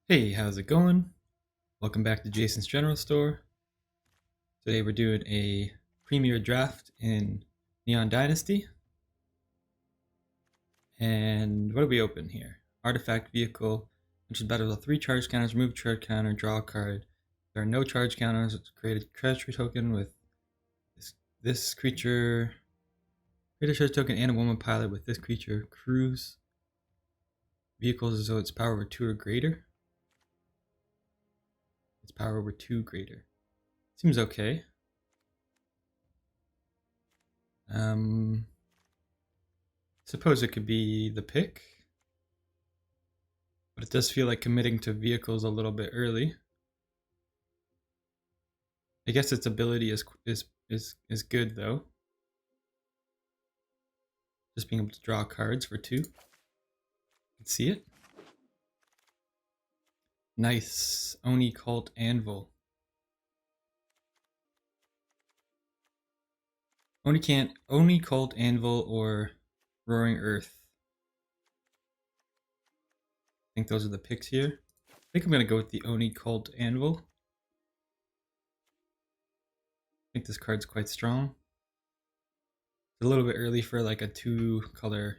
Hey, how's it going? Welcome back to Jason's General Store. Today we're doing a premier draft in Neon Dynasty. And what do we open here? Artifact vehicle, which is better with 3 charge counters, remove charge counter, draw a card. There are no charge counters. Let's create a treasury token with this creature. Create a treasury token and a woman pilot with this creature. Cruise. Vehicles as though its power over 2 or greater. Its power over 2 greater. Seems okay. Suppose it could be the pick, but it does feel like committing to vehicles a little bit early. I guess its ability is good though. Just being able to draw cards for 2. You can see it. Nice. Oni Cult Anvil. Oni Cult Anvil or Roaring Earth. I think those are the picks here. I think I'm going to go with the Oni Cult Anvil. I think this card's quite strong. It's a little bit early for like a 2-color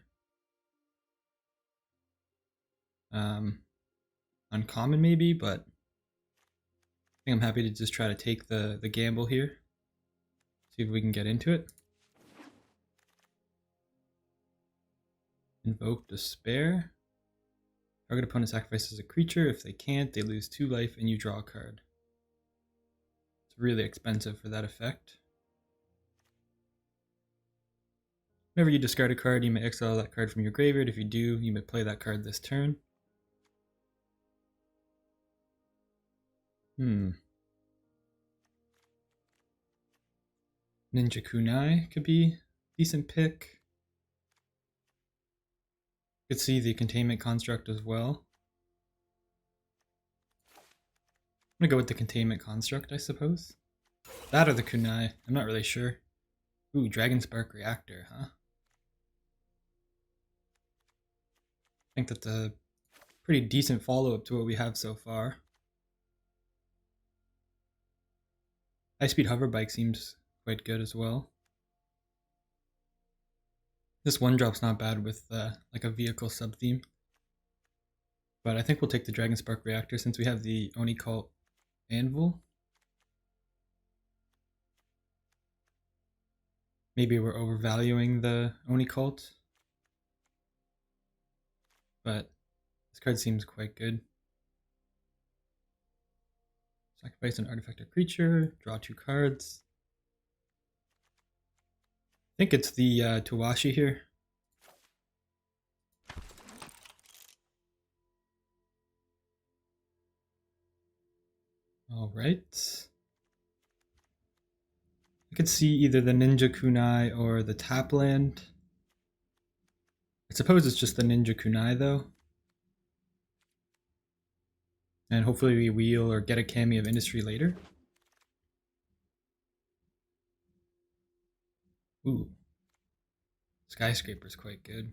uncommon maybe, but I think I'm happy to just try to take the gamble here. See if we can get into it. Invoke Despair. Target opponent sacrifices a creature. If they can't, they lose 2 life and you draw a card. It's really expensive for that effect. Whenever you discard a card, you may exile that card from your graveyard. If you do, you may play that card this turn. Ninja Kunai could be a decent pick. You could see the Containment Construct as well. I'm gonna go with the Containment Construct, I suppose. That or the Kunai, I'm not really sure. Ooh, Dragon Spark Reactor, huh? I think that's a pretty decent follow-up to what we have so far. High-Speed Hover Bike seems quite good as well. This 1-drop's not bad with like a vehicle sub-theme. But I think we'll take the Dragon Spark Reactor since we have the Oni Cult Anvil. Maybe we're overvaluing the Oni Cult. But this card seems quite good. Sacrifice an artifact or creature, draw 2 cards. I think it's the Tawashi here. Alright. I could see either the Ninja Kunai or the Tapland. I suppose it's just the Ninja Kunai though. And hopefully we wheel or get a Kami of Industry later. Ooh. Skyscraper's quite good.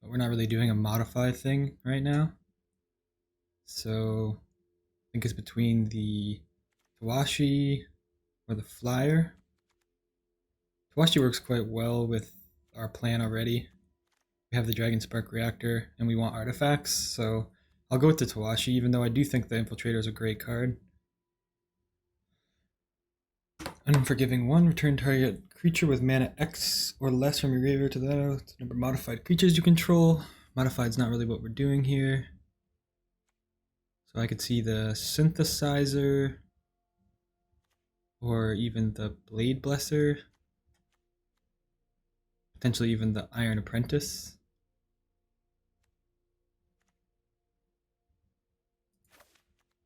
But we're not really doing a modify thing right now. So I think it's between the Tawashi or the Flyer. Tawashi works quite well with our plan already. We have the Dragon Spark Reactor and we want artifacts, so I'll go with the Tawashi, even though I do think the Infiltrator is a great card. Unforgiving 1, return target creature with mana X or less from your graveyard to the number of modified creatures you control. Modified's not really what we're doing here. So I could see the Synthesizer or even the Blade Blesser. Potentially even the Iron Apprentice.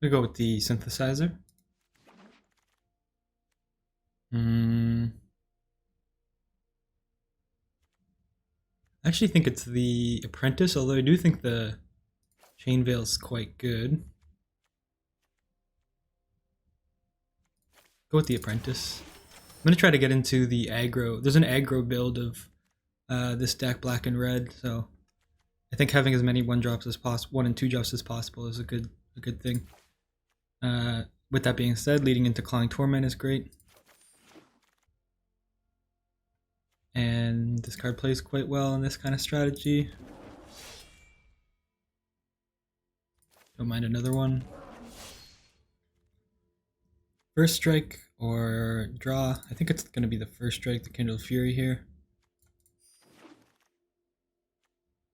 I'm gonna go with the Synthesizer. I actually think it's the Apprentice, although I do think the Chain Veil's quite good. Go with the Apprentice. gonna try to get into the aggro. There's an aggro build of this deck, black and red. So I think having as many 1-drops as possible, 1 and 2 drops as possible, is a good thing. With that being said, leading into Clawing Torment is great. And this card plays quite well in this kind of strategy. Don't mind another one. First strike or draw. I think it's going to be the first strike, the Kindled Fury here.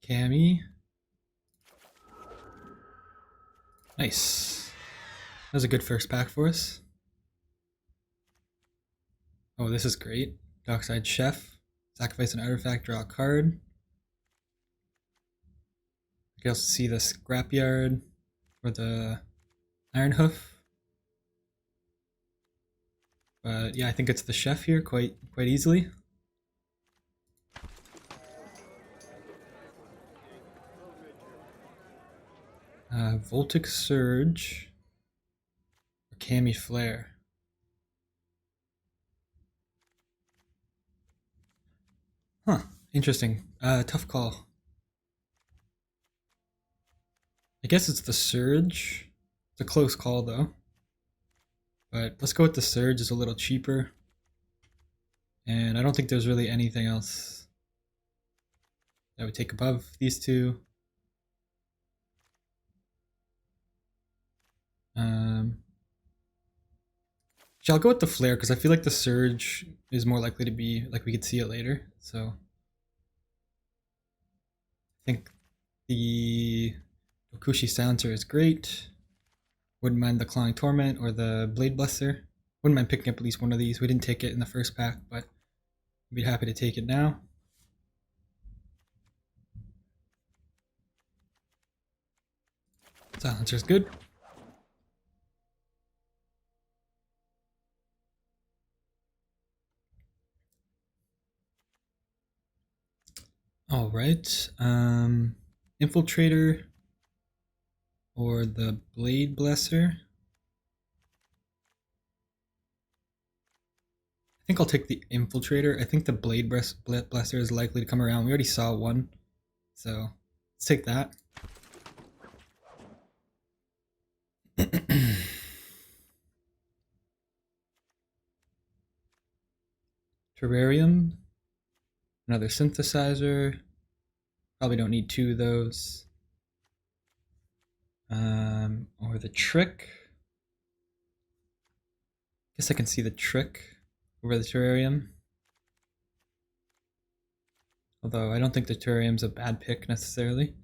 Kami. Nice. That was a good first pack for us. Oh, this is great. Dockside Chef. Sacrifice an artifact, draw a card. You can also see the Scrapyard or the Iron Hoof. But yeah, I think it's the Chef here quite easily. Voltic Surge or Kami Flare. Huh, interesting. Tough call. I guess it's the Surge. It's a close call though. But let's go with the Surge, it's a little cheaper. And I don't think there's really anything else that would take above these two. I'll go with the Flare because I feel like the Surge is more likely to be, like we could see it later. So I think the Dokushi Silencer is great. Wouldn't mind the Clawing Torment or the Blade Blesser. Wouldn't mind picking up at least one of these. We didn't take it in the first pack, but I'd be happy to take it now. Silencer's good. All right, Infiltrator or the Blade Blesser. I think I'll take the Infiltrator. I think the Blade Blesser is likely to come around. We already saw one, so let's take that. Terrarium, another Synthesizer. Probably don't need 2 of those. Or the Trick. Guess I can see the Trick over the Terrarium. Although I don't think the Terrarium's a bad pick necessarily.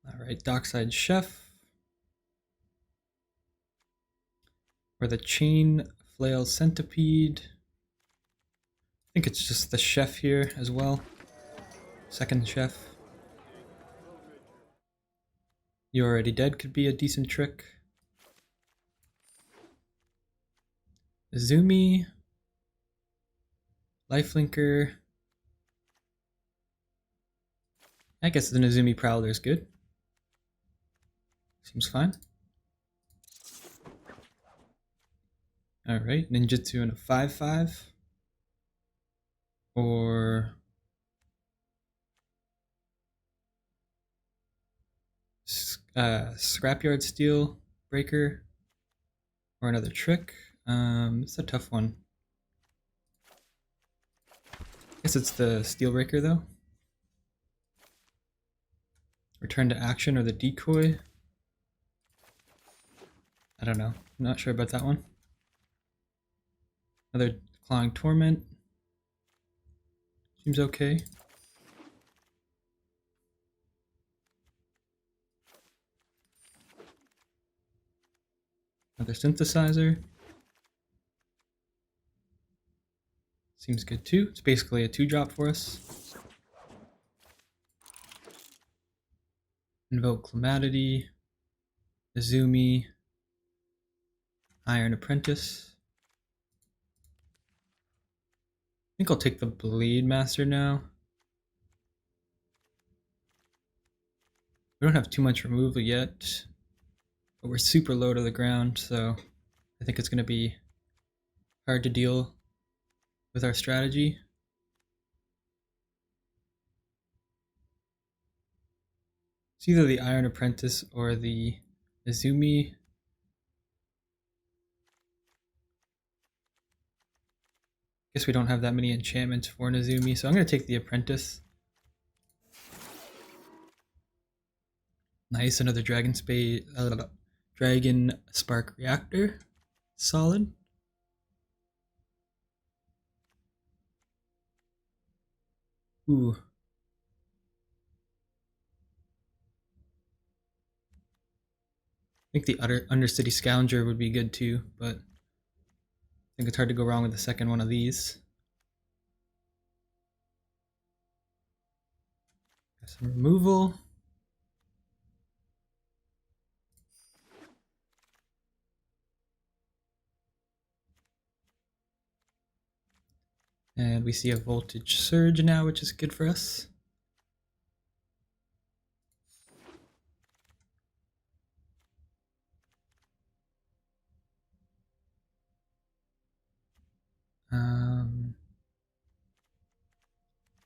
Alright, Dockside Chef. Or the Chain Flail Centipede. I think it's just the Chef here as well. Second Chef. You Already Dead could be a decent trick. Izumi. Lifelinker. I guess the Izumi Prowler is good. Seems fine. Alright, Ninjutsu and a 5/5. Or Scrapyard Steel Breaker. Or another trick. It's a tough one. I guess it's the Steel Breaker though. Return to Action or the Decoy. I don't know. I'm not sure about that one. Another Clawing Torment. Seems okay. Another Synthesizer. Seems good too. It's basically a 2-drop for us. Invoke Clematity. Izumi. Iron Apprentice. I think I'll take the Blade Master now. We don't have too much removal yet, but we're super low to the ground, so I think it's going to be hard to deal with our strategy. It's either the Iron Apprentice or the Izumi. Guess we don't have that many enchantments for Nezumi, so I'm going to take the Apprentice. Nice, another Dragon Spark Reactor. Solid. Ooh. I think the Undercity Scavenger would be good too, but I think it's hard to go wrong with the second one of these. Got some removal. And we see a Voltage Surge now, which is good for us.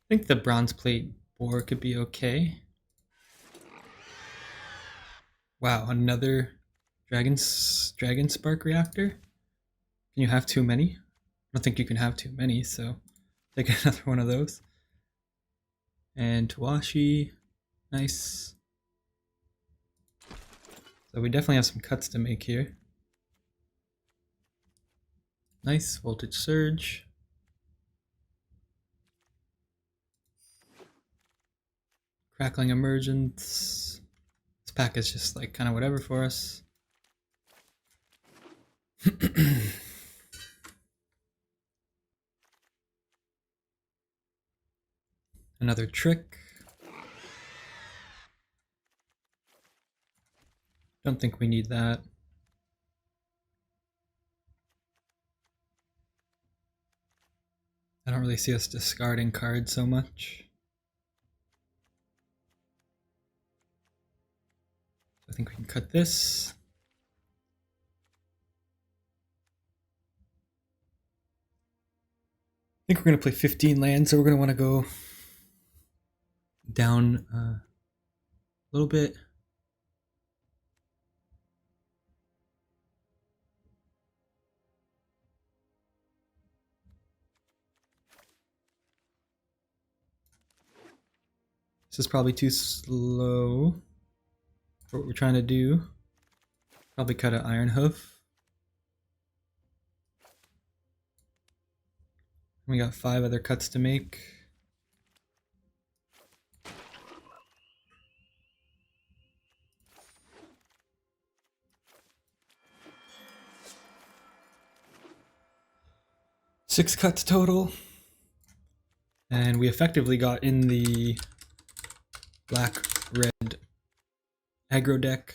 I think the Bronze Plate Boar could be okay. Wow, another Dragon Spark Reactor? Can you have too many? I don't think you can have too many, so take another one of those. And Tawashi, nice. So we definitely have some cuts to make here. Nice, Voltage Surge. Crackling Emergence. This pack is just like kind of whatever for us. Another trick. Don't think we need that. I don't really see us discarding cards so much. I think we can cut this. I think we're going to play 15 lands, so we're going to want to go down a little bit. This is probably too slow for what we're trying to do. Probably cut an Iron Hoof. We got 5 other cuts to make. Six cuts total. And we effectively got in the black-red aggro deck,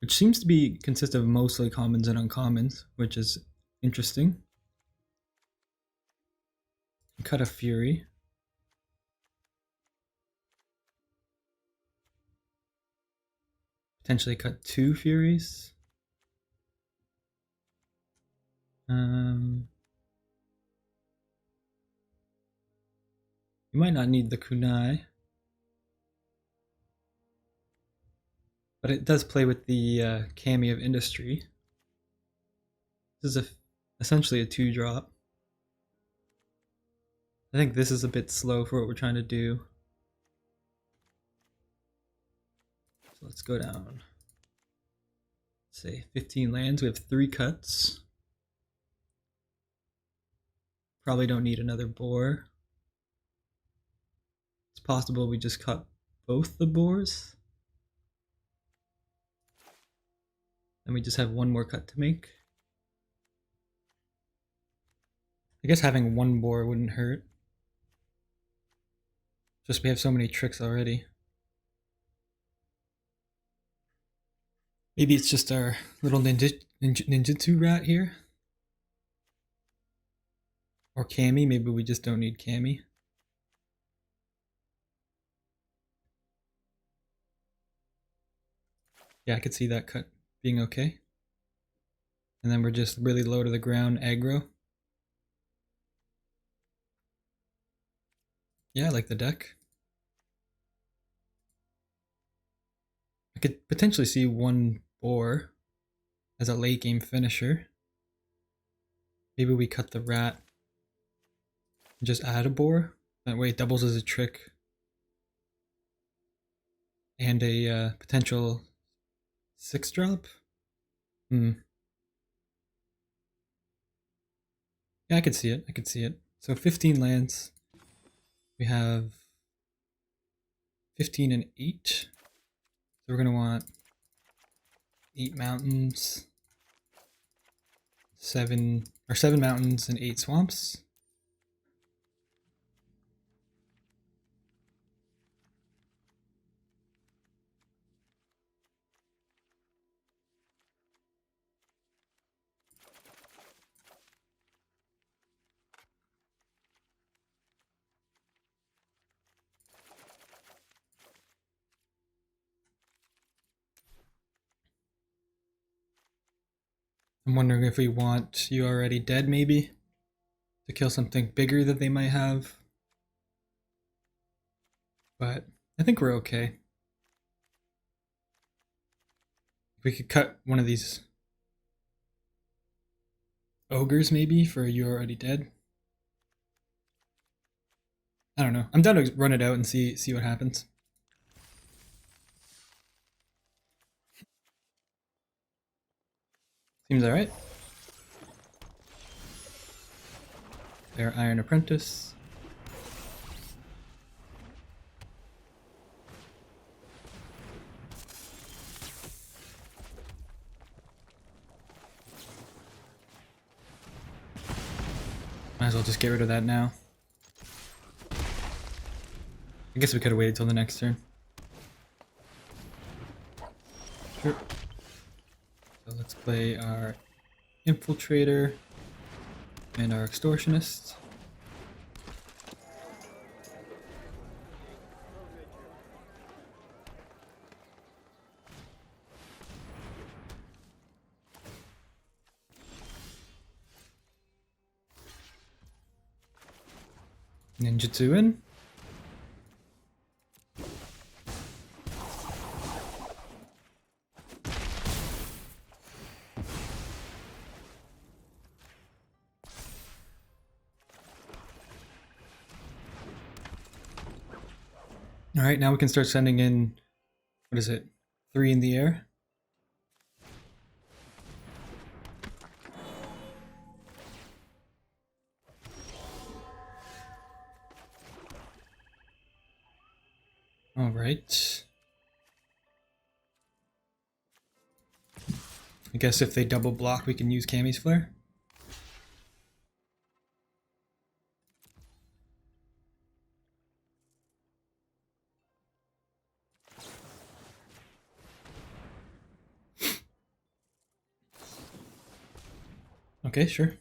which seems to consist of mostly commons and uncommons, which is interesting. Cut a Fury. Potentially cut 2 Furies. You might not need the Kunai, but it does play with the Kami of Industry. This is essentially a 2-drop. I think this is a bit slow for what we're trying to do. So let's go down. Say 15 lands. We have 3 cuts. Probably don't need another boar. It's possible we just cut both the boars. And we just have 1 more cut to make. I guess having 1 boar wouldn't hurt. Just we have so many tricks already. Maybe it's just our little ninjutsu rat here. Or Kami, maybe we just don't need Kami. Yeah, I could see that cut being okay. And then we're just really low to the ground aggro. Yeah, I like the deck. I could potentially see one boar as a late game finisher. Maybe we cut the rat and just add a boar. That way it doubles as a trick. And a potential 6-drop? Yeah, I could see it. I could see it. So 15 lands. We have 15 and 8. So we're going to want 8 mountains, 7 mountains and 8 swamps. I'm wondering if we want You Already Dead maybe to kill something bigger that they might have. But I think we're okay. If we could cut one of these ogres maybe for You Already Dead. I don't know. I'm down to run it out and see what happens. Seems alright. Their Iron Apprentice. Might as well just get rid of that now. I guess we could have waited till the next turn. Sure. So let's play our Infiltrator and our Extortionist. Ninjutsu in. Alright, now we can start sending in, what is it, 3 in the air? Alright. I guess if they double block, we can use Kami's Flare. Okay, sure.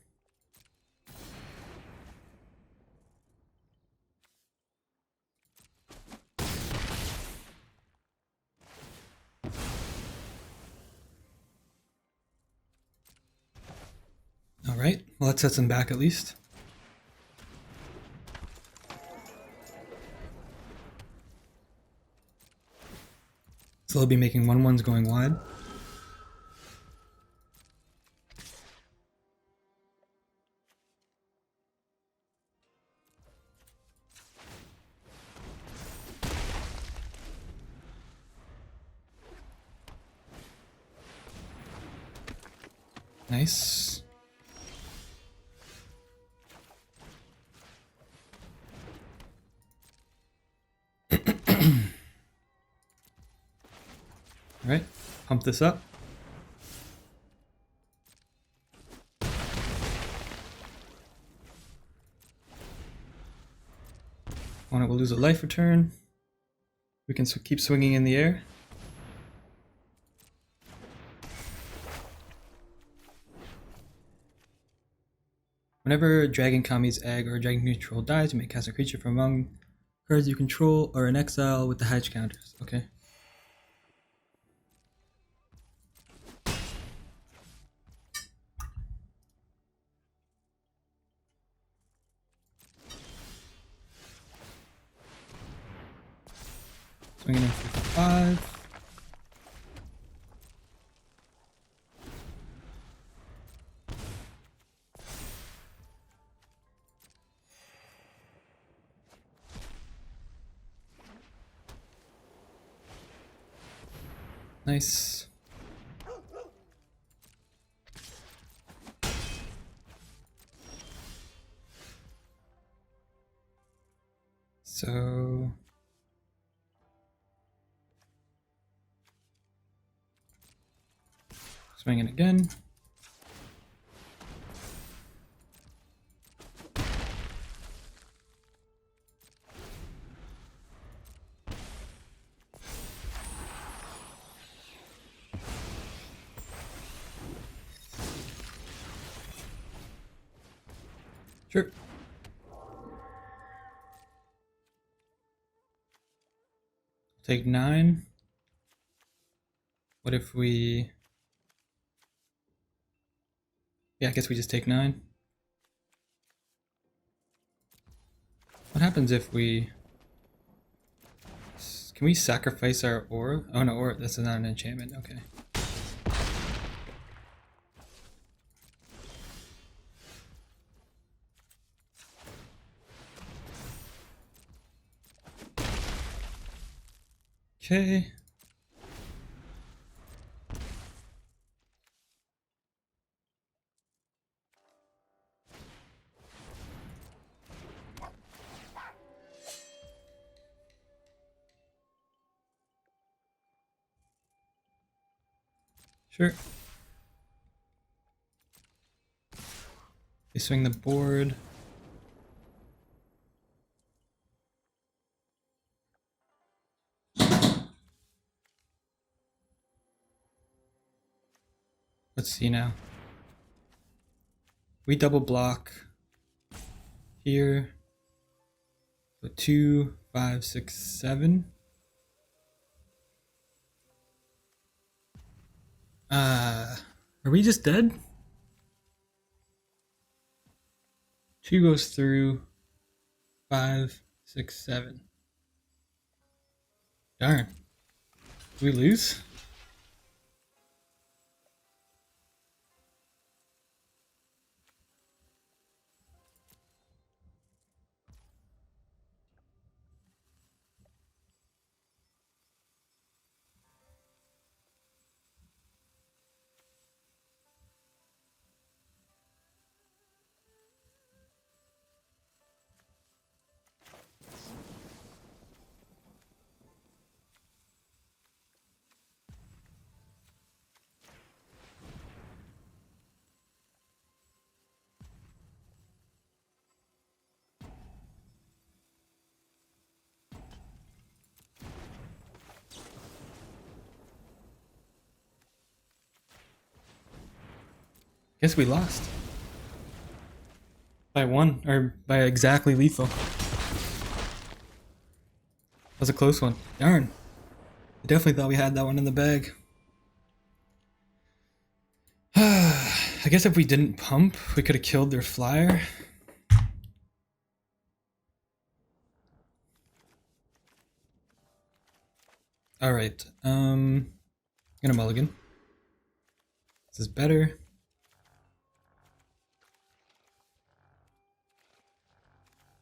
Alright, well that sets them back at least. So they'll be making 1/1s going wide. Nice. Alright, pump this up. Opponent will lose a life return. We can keep swinging in the air. Whenever Dragon Kami's egg or Dragon Control dies, you may cast a creature from among cards you control or an exile with the hedge counters. Okay. Swinging in for 5. Nice. So swinging again. Sure. Take 9. What if we... Yeah, I guess we just take 9. What happens if we... Can we sacrifice our aura? Oh no, aura, this is not an enchantment, okay. Okay. Sure. We swing the board. Let's see now. We double block here. So 2, 5, 6, 7. Are we just dead? 2 goes through. 5, 6, 7. Darn. Did we lose? Guess we lost. By 1, or by exactly lethal. That was a close one. Darn. I definitely thought we had that one in the bag. I guess if we didn't pump, we could have killed their flyer. Alright, I'm gonna mulligan. This is better.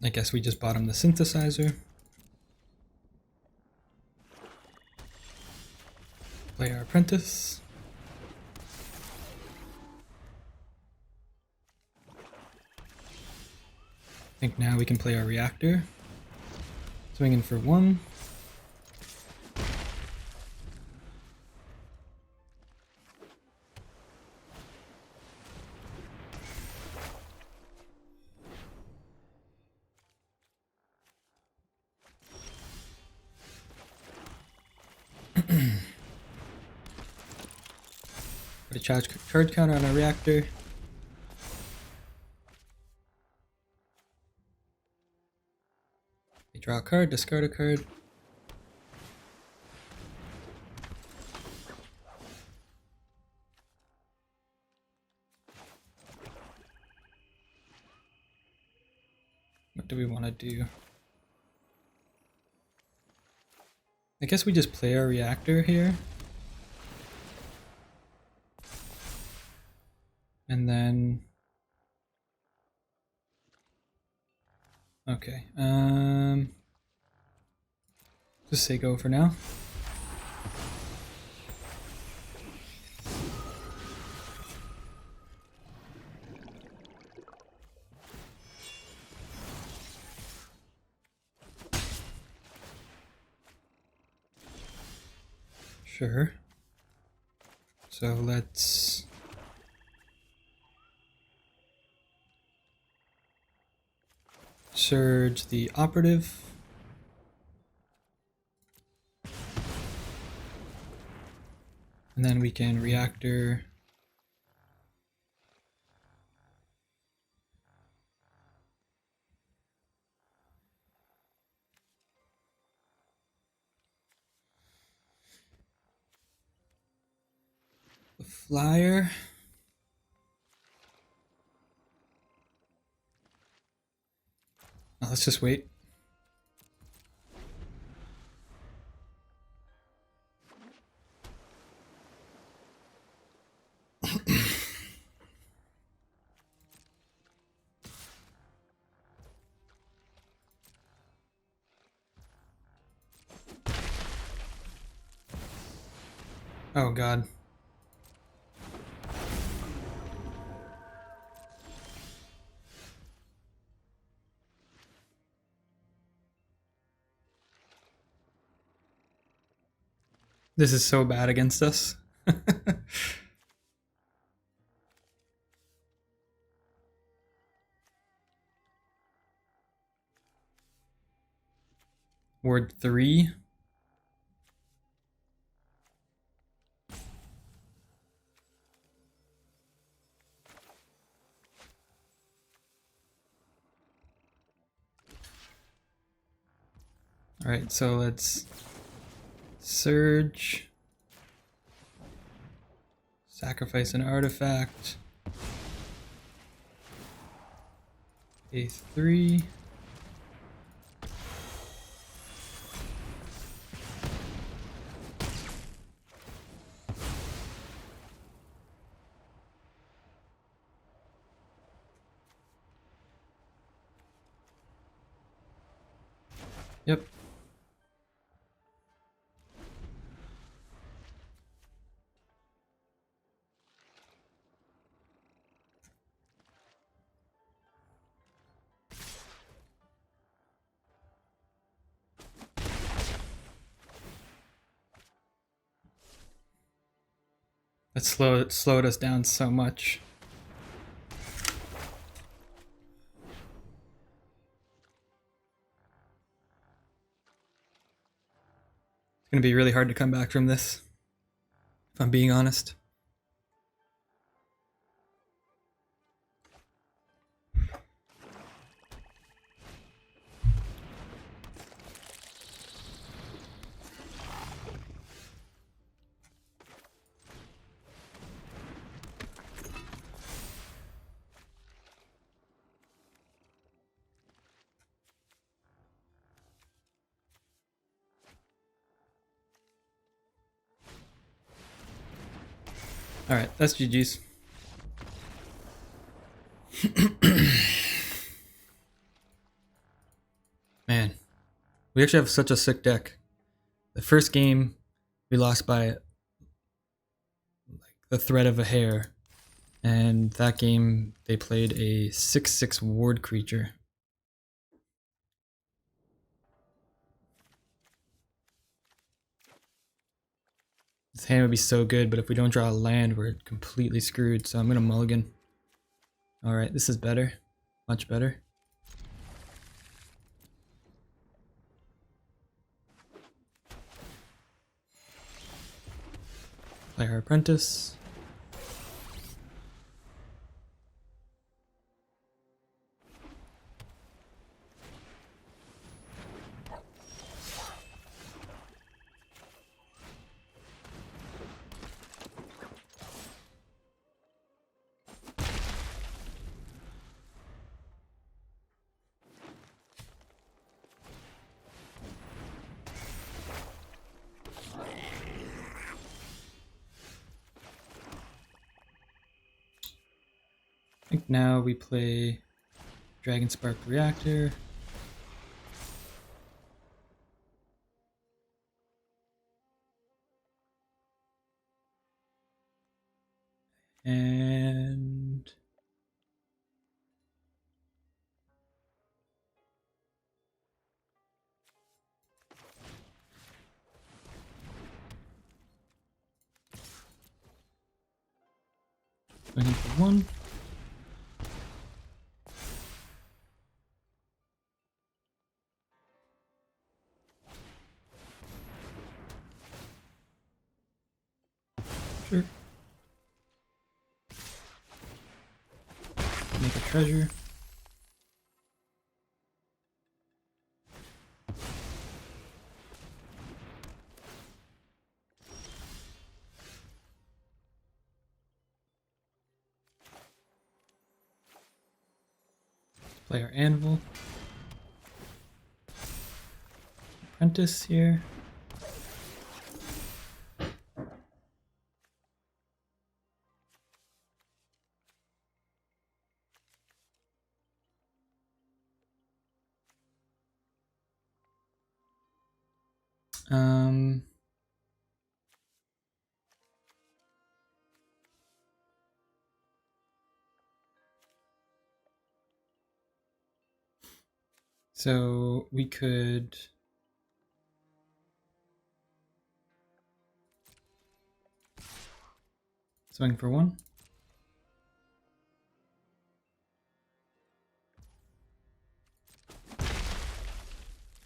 I guess we just bought him the synthesizer. Play our apprentice. I think now we can play our reactor. Swinging for 1. Put a charge counter on our reactor. We draw a card, discard a card. What do we want to do? I guess we just play our reactor here. And then... Okay, just say go for now. Sure. So let's surge the operative. And then we can reactor. The flyer. Oh, let's just wait. Oh god. This is so bad against us. Word 3. Alright, so let's surge. Sacrifice an artifact. A3. Yep. That slowed us down so much. It's gonna be really hard to come back from this, if I'm being honest. Alright, that's GG's. Man, we actually have such a sick deck. The first game, we lost by like the thread of a hair. And that game, they played a 6/6 ward creature. This hand would be so good, but if we don't draw a land, we're completely screwed. So I'm gonna mulligan. Alright, this is better. Much better. Play our apprentice. I think now we play Dragon Spark Reactor. And swinging for 1. Sure. Make a treasure. Play our anvil. Apprentice here. So we could swing for 1.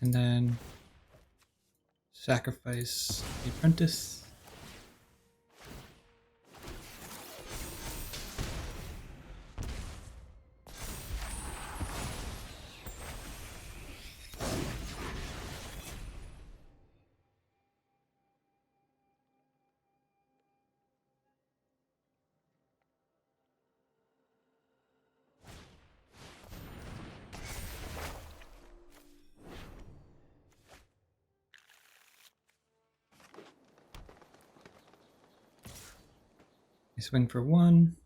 And then sacrifice the apprentice. I swing for 1.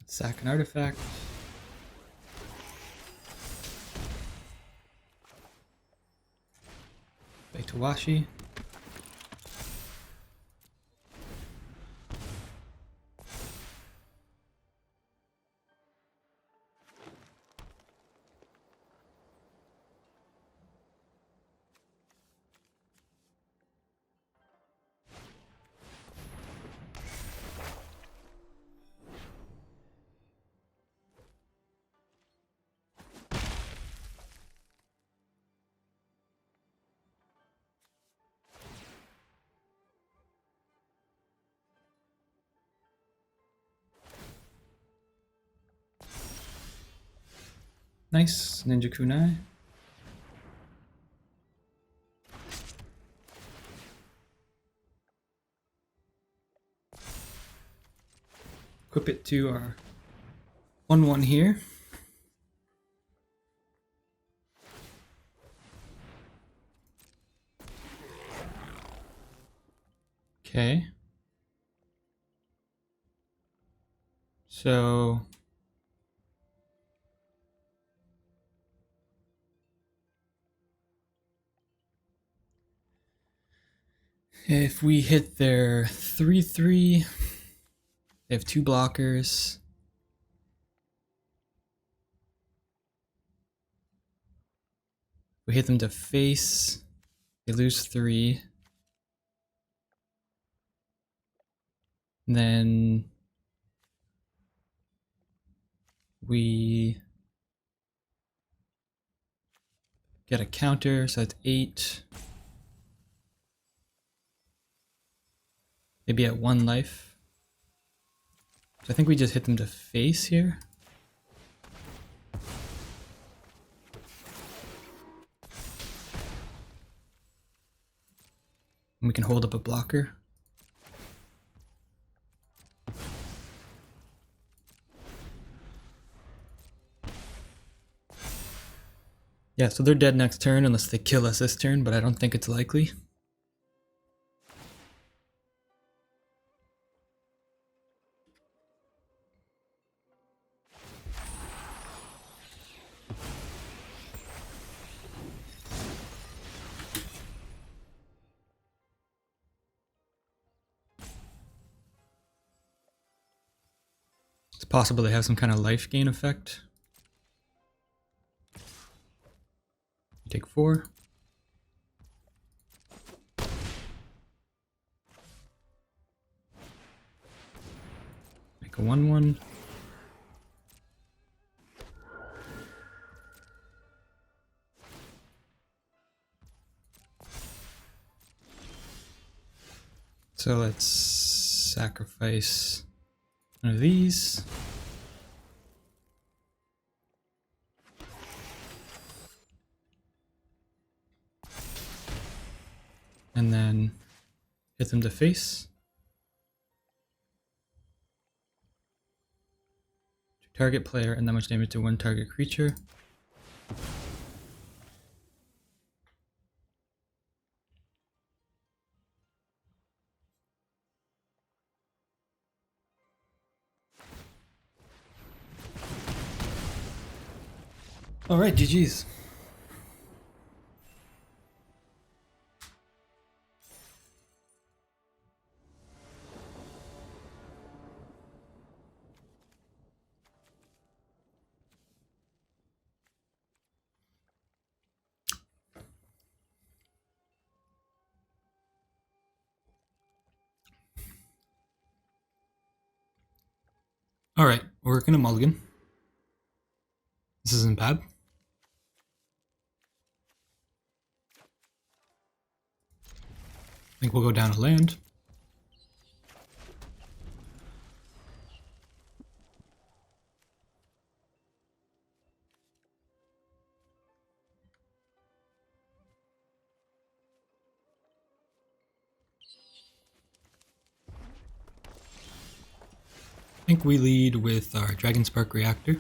Sack an artifact. Play Tawashi. Nice, Ninja Kunai. Equip it to our 1/1 here. Okay. So if we hit their 3/3, they have 2 blockers. We hit them to face, they lose 3. And then we get a counter, so that's 8. Maybe at 1 life. So I think we just hit them to face here. And we can hold up a blocker. Yeah, so they're dead next turn unless they kill us this turn, but I don't think it's likely. It's possible they have some kind of life gain effect. You take 4. Make a 1/1. So let's sacrifice one of these. And then hit them to face. Target player and that much damage to one target creature. Alright, GG's. Alright, we're gonna mulligan. This isn't bad. I think we'll go down a land. I think we lead with our Dragon Spark Reactor.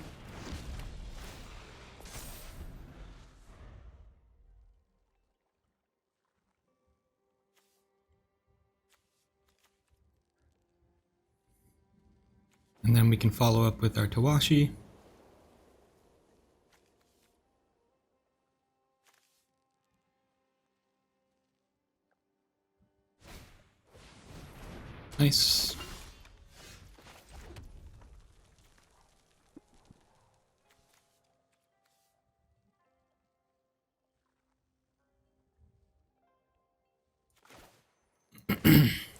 And then we can follow up with our Tawashi. Nice.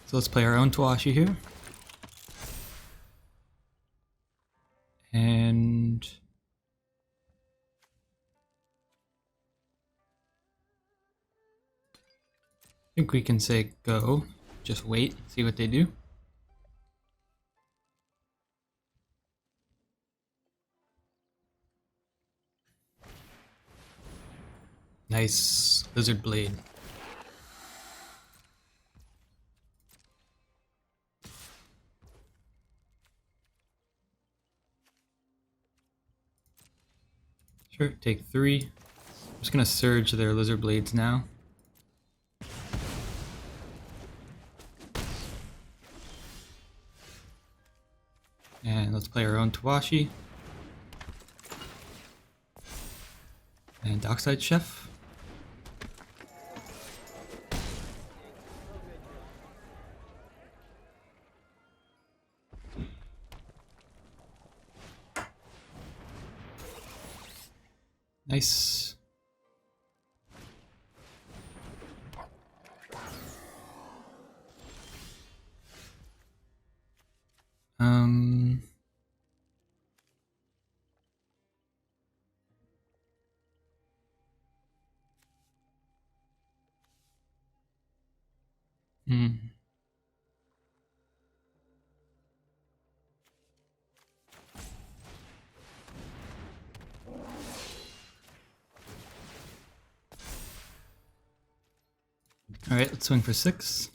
So let's play our own Tawashi here. And I think we can say go. Just wait, see what they do. Nice Lizard Blade. Sure, take 3. I'm just gonna surge their Lizard Blades now. And let's play our own Tawashi. And Dockside Chef. Nice. Alright, let's swing for 6.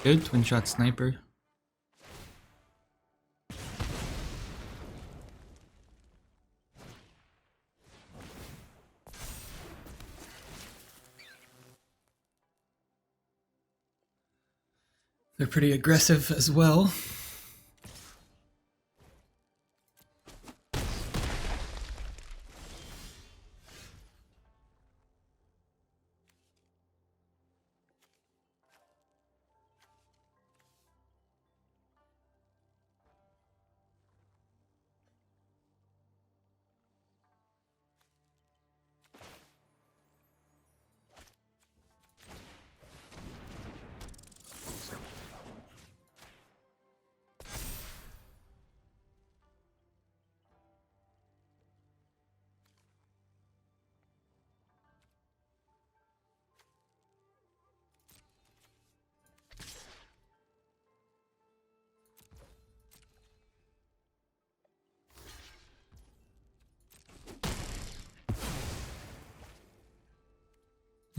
Good, twin shot sniper. They're pretty aggressive as well.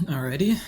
Alrighty.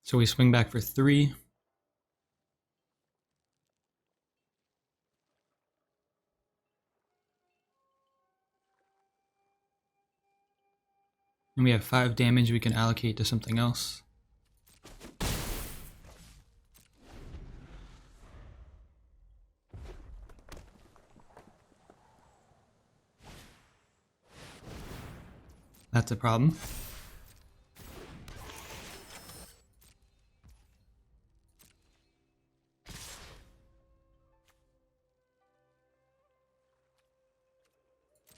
So we swing back for 3. And we have 5 damage we can allocate to something else. That's a problem.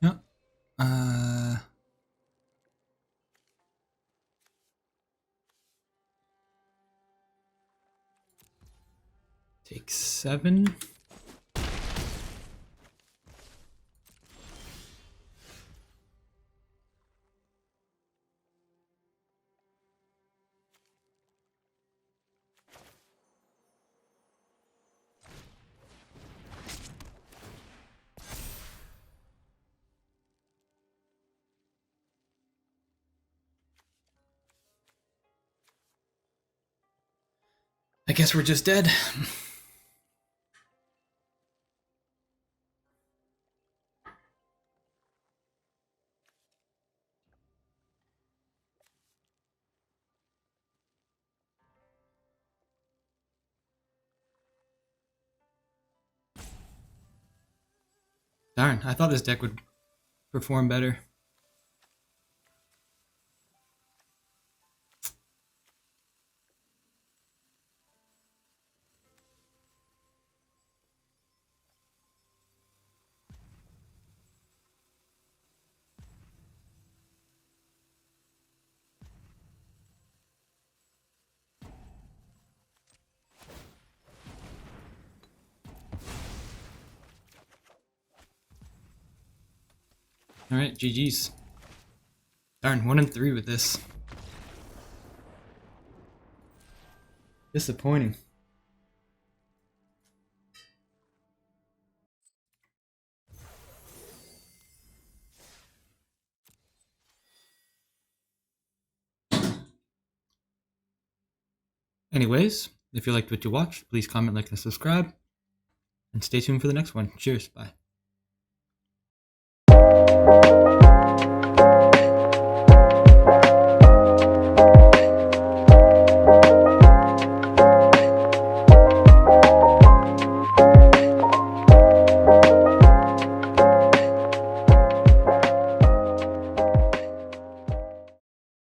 Yep. Take 7. I guess we're just dead. Darn, I thought this deck would perform better. Alright, GG's. Darn, 1 and 3 with this. Disappointing. Anyways, if you liked what you watched, please comment, like, and subscribe. And stay tuned for the next one. Cheers. Bye.